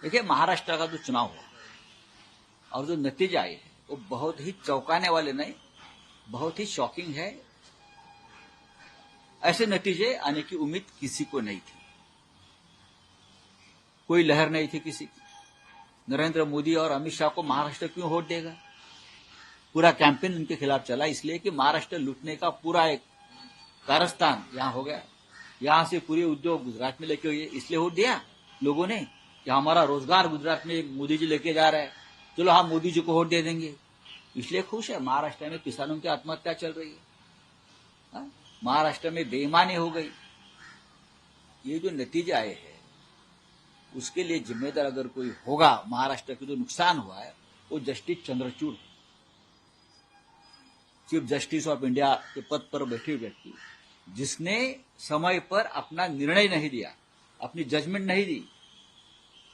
देखिए, महाराष्ट्र का जो चुनाव हुआ और जो नतीजे आए हैं वो बहुत ही चौंकाने वाले नहीं, बहुत ही शॉकिंग है। ऐसे नतीजे आने की उम्मीद किसी को नहीं थी, कोई लहर नहीं थी किसी की। नरेंद्र मोदी और अमित शाह को महाराष्ट्र क्यों वोट देगा? पूरा कैंपेन उनके खिलाफ चला इसलिए कि महाराष्ट्र लूटने का पूरा एक कारस्तान यहां हो गया। यहां से पूरे उद्योग गुजरात में लेके हुए, इसलिए वोट दिया लोगों ने कि हमारा रोजगार गुजरात में मोदी जी लेके जा रहे हैं, चलो हम मोदी जी को वोट दे देंगे। इसलिए खुश है। महाराष्ट्र में किसानों की आत्महत्या चल रही है, महाराष्ट्र में बेईमानी हो गई। ये जो नतीजे आए हैं उसके लिए जिम्मेदार अगर कोई होगा, महाराष्ट्र के जो नुकसान हुआ है वो justice Chandrachud, chief justice of India के पद पर बैठे व्यक्ति, जिसने समय पर अपना निर्णय नहीं दिया, अपनी जजमेंट नहीं दी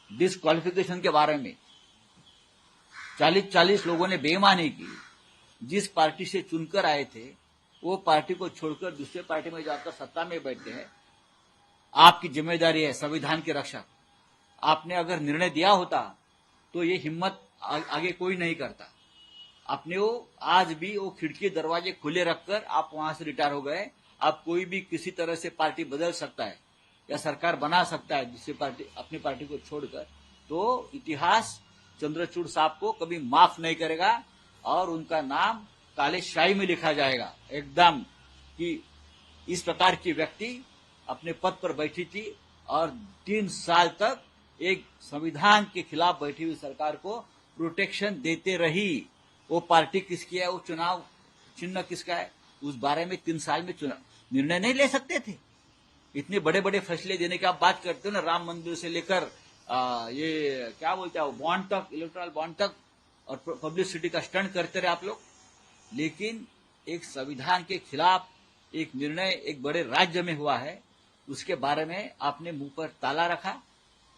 डिस्क्वालिफिकेशन के बारे में। 40 लोगों ने बेईमानी की। जिस पार्टी से चुनकर आए थे वो पार्टी को छोड़कर दूसरे पार्टी में जाकर सत्ता में बैठे हैं। आपकी जिम्मेदारी है संविधान की रक्षा। आपने अगर निर्णय दिया होता तो ये हिम्मत आगे कोई नहीं करता। आपने वो आज भी वो खिड़की दरवाजे खुले रखकर आप वहां से रिटायर हो गए। आप कोई भी किसी तरह से पार्टी बदल सकता है या सरकार बना सकता है दूसरी पार्टी, अपनी पार्टी को छोड़कर। तो इतिहास चंद्रचूड़ साहब को कभी माफ नहीं करेगा और उनका नाम काले शाही में लिखा जाएगा एकदम, कि इस प्रकार की व्यक्ति अपने पद पर बैठी थी और 3 साल तक एक संविधान के खिलाफ बैठी हुई सरकार को प्रोटेक्शन देते रही। वो पार्टी किसकी है, वो चुनाव चिन्ह किसका है, उस बारे में 3 साल में निर्णय नहीं ले सकते थे। इतने बड़े बड़े फैसले देने की आप बात करते हो ना, राम मंदिर से लेकर ये क्या बोलते हैं बॉन्ड तक, इलेक्ट्रल बॉन्ड तक, और पब्लिसिटी का स्टंट करते रहे आप लोग। लेकिन एक संविधान के खिलाफ एक निर्णय एक बड़े राज्य में हुआ है, उसके बारे में आपने मुंह पर ताला रखा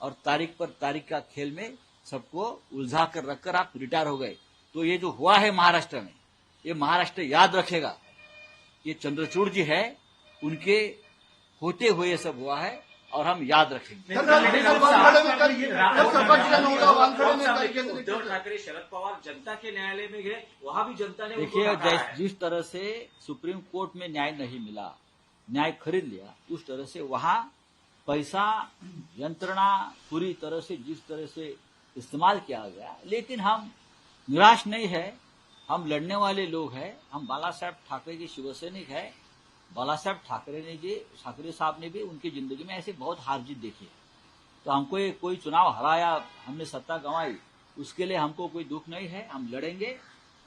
और तारीख पर तारीख का खेल में सबको उलझा कर रखकर आप रिटायर हो गए। तो ये जो हुआ है महाराष्ट्र में, ये महाराष्ट्र याद रखेगा। ये चंद्रचूड़ जी है, उनके होते हुए ये सब हुआ है और हम याद रखेंगे। उद्धव ठाकरे शरद पवार जनता के न्यायालय में गए, वहां भी जनता ने देखिए, जिस तरह से सुप्रीम कोर्ट में न्याय नहीं मिला, न्याय खरीद लिया, उस तरह से वहां पैसा यंत्रणा पूरी तरह से जिस तरह से इस्तेमाल किया गया। लेकिन हम निराश नहीं है, हम लड़ने वाले लोग हैं। हम बाला साहब ठाकरे की शिवसैनिक है। बाला साहब ठाकरे साहब ने भी उनकी जिंदगी में ऐसे बहुत हार जीत देखी है। तो हमको कोई चुनाव हराया, हमने सत्ता गंवाई, उसके लिए हमको कोई दुख नहीं है। हम लड़ेंगे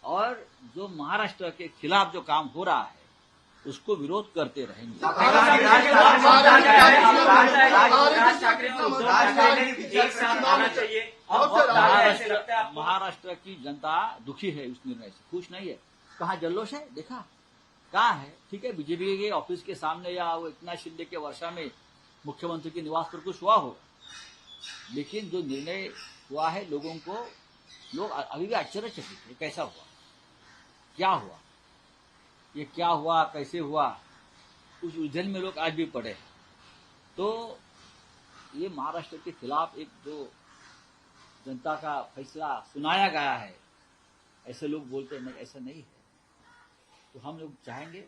और जो महाराष्ट्र के खिलाफ जो काम हो रहा है उसको विरोध करते रहेंगे। महाराष्ट्र की जनता दुखी है उस निर्णय से, खुश नहीं है। कहाँ जल्लोष है, देखा कहाँ है? ठीक है, बीजेपी के ऑफिस के सामने या वो एकनाथ शिंदे के वर्षा में मुख्यमंत्री के निवास पर कुछ हुआ हो, लेकिन जो निर्णय हुआ है लोगों को, लोग अभी भी आश्चर्यचकित है। कैसा हुआ, क्या हुआ, ये क्या हुआ, कैसे हुआ, उस उलझन में लोग आज भी पड़े हैं। तो ये महाराष्ट्र के खिलाफ एक जो जनता का फैसला सुनाया गया है, ऐसे लोग बोलते हैं, ऐसा नहीं है। तो हम लोग चाहेंगे,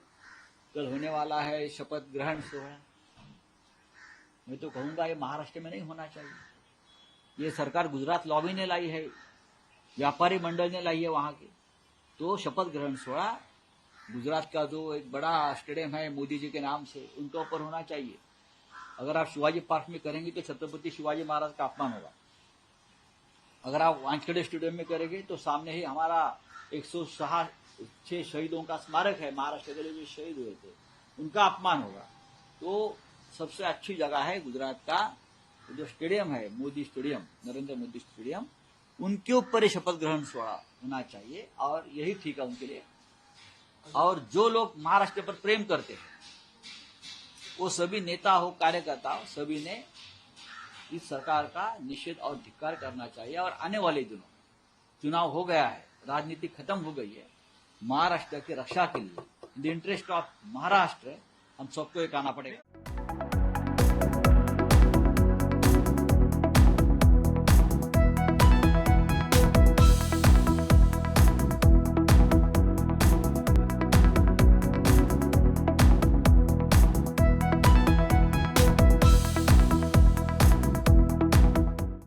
कल होने वाला है शपथ ग्रहण सोहरा, मैं तो कहूंगा ये महाराष्ट्र में नहीं होना चाहिए। ये सरकार गुजरात लॉबी ने लाई है, व्यापारी मंडल ने लाई है वहां की। तो शपथ ग्रहण सोहरा गुजरात का जो एक बड़ा स्टेडियम है मोदी जी के नाम से, उनके ऊपर होना चाहिए। अगर आप शिवाजी पार्क में करेंगे तो छत्रपति शिवाजी महाराज का अपमान होगा। अगर आप वानखेड़े स्टेडियम में करेंगे तो सामने ही हमारा 106 शहीदों का स्मारक है, महाराष्ट्र के लिए जो शहीद हुए थे, उनका अपमान होगा। तो सबसे अच्छी जगह है गुजरात का जो स्टेडियम है, मोदी स्टेडियम, नरेंद्र मोदी स्टेडियम, उनके ऊपर ये शपथ ग्रहण सोहरा होना चाहिए और यही ठीक है उनके लिए। और जो लोग महाराष्ट्र पर प्रेम करते हैं, वो सभी नेता हो, कार्यकर्ता हो, सभी ने इस सरकार का निषेध और धिक्कार करना चाहिए। और आने वाले दिनों चुनाव हो गया है, राजनीति खत्म हो गई है, महाराष्ट्र की रक्षा के लिए, in the interest of Maharashtra, हम सबको एक आना पड़ेगा।